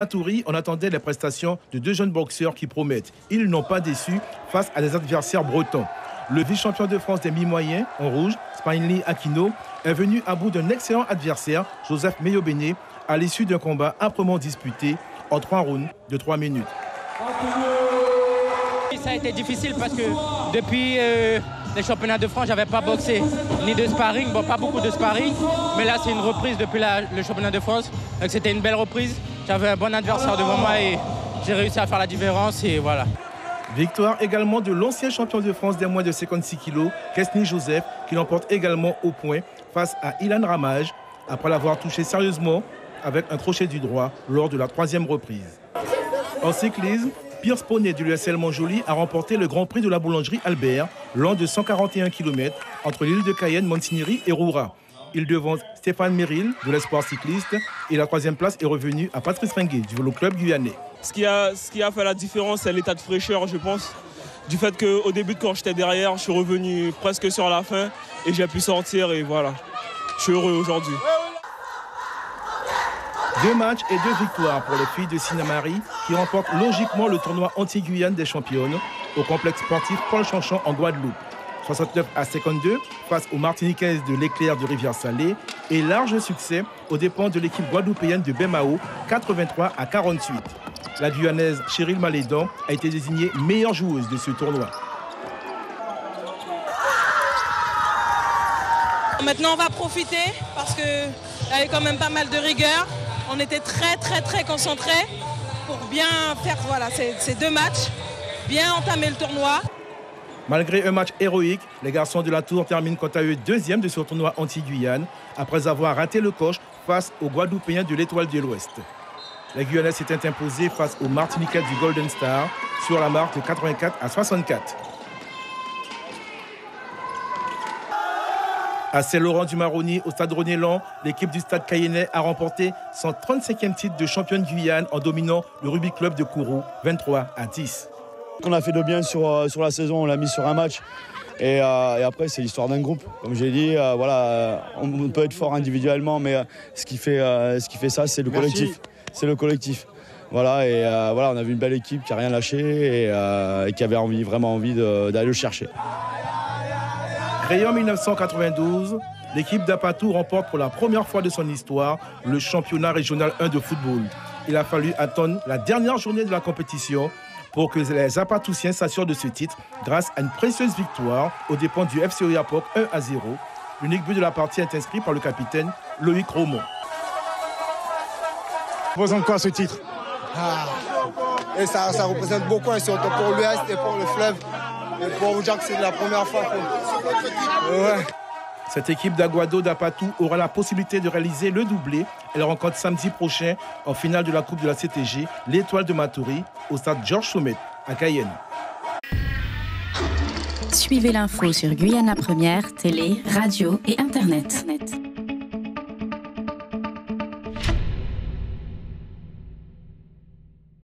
Maturi, on attendait les prestations de deux jeunes boxeurs qui promettent. Ils n'ont pas déçu face à des adversaires bretons. Le vice-champion de France des mi-moyens, en rouge, Spinelli Aquino, est venu à bout d'un excellent adversaire, Joseph Meyobene, à l'issue d'un combat âprement disputé en 3 rounds de 3 minutes. Ça a été difficile parce que depuis les championnats de France, je n'avais pas boxé ni de sparring, bon, pas beaucoup de sparring, mais là c'est une reprise depuis le championnat de France, donc c'était une belle reprise. J'avais un bon adversaire devant moi et j'ai réussi à faire la différence et voilà. Victoire également de l'ancien champion de France des moins de 56 kg, Kesni Joseph, qui l'emporte également au point face à Ilan Ramage, après l'avoir touché sérieusement avec un crochet du droit lors de la 3e reprise. En cyclisme, Pierce Poney de l'USL Montjoly a remporté le Grand Prix de la boulangerie Albert, long de 141 km entre l'île de Cayenne, Montigny et Roura. Il devance Stéphane Meril de l'Espoir cycliste et la 3e place est revenue à Patrice Ringuet du Vélo Club guyanais. Ce qui a fait la différence, c'est l'état de fraîcheur, je pense. Du fait qu'au début, quand j'étais derrière, je suis revenu presque sur la fin et j'ai pu sortir et voilà. Je suis heureux aujourd'hui. 2 matchs et 2 victoires pour les filles de Sinamari qui remportent logiquement le tournoi anti-Guyane des championnes au complexe sportif Paul Chanchon en Guadeloupe. 69-52 face aux Martiniquaises de l'Éclair de Rivière-Salée et large succès aux dépens de l'équipe guadeloupéenne de Bemao, 83-48. La Guyanaise Cheryl Malédan a été désignée meilleure joueuse de ce tournoi. Maintenant, on va profiter parce qu'il y avait quand même pas mal de rigueur. On était très concentrés pour bien faire ces 2 matchs, bien entamer le tournoi. Malgré un match héroïque, les garçons de la Tour terminent quant à eux 2e de ce tournoi anti-Guyane après avoir raté le coche face aux Guadeloupéens de l'Étoile de l'Ouest. La Guyanaise s'était imposée face aux Martiniquais du Golden Star sur la marque de 84-64. À Saint-Laurent-du-Maroni, au Stade René-Lan, l'équipe du Stade Cayennais a remporté son 35e titre de championne Guyane en dominant le Rugby Club de Kourou, 23-10. On a fait de bien sur la saison, on l'a mis sur un match. Et après, c'est l'histoire d'un groupe. Comme j'ai dit, on peut être fort individuellement, mais ce qui fait ça, c'est le collectif. C'est le collectif. Voilà, on a vu une belle équipe qui n'a rien lâché et qui avait vraiment envie d'aller le chercher. Créée en 1992, l'équipe d'Apatou remporte pour la première fois de son histoire le championnat régional 1 de football. Il a fallu attendre la dernière journée de la compétition pour que les Apatousiens s'assurent de ce titre grâce à une précieuse victoire aux dépens du FC Oyapok 1-0. L'unique but de la partie est inscrit par le capitaine Loïc Romont. Représente quoi ce titre? Et ça représente beaucoup, hein, surtout pour l'Ouest et pour le fleuve. Et pour vous dire que c'est la première fois que... Cette équipe d'Aguado d'Apatou aura la possibilité de réaliser le doublé. Elle rencontre samedi prochain en finale de la Coupe de la CTG, l'Étoile de Maturi, au stade Georges Sommet, à Cayenne. Suivez l'info sur Guyana Première, télé, radio et Internet.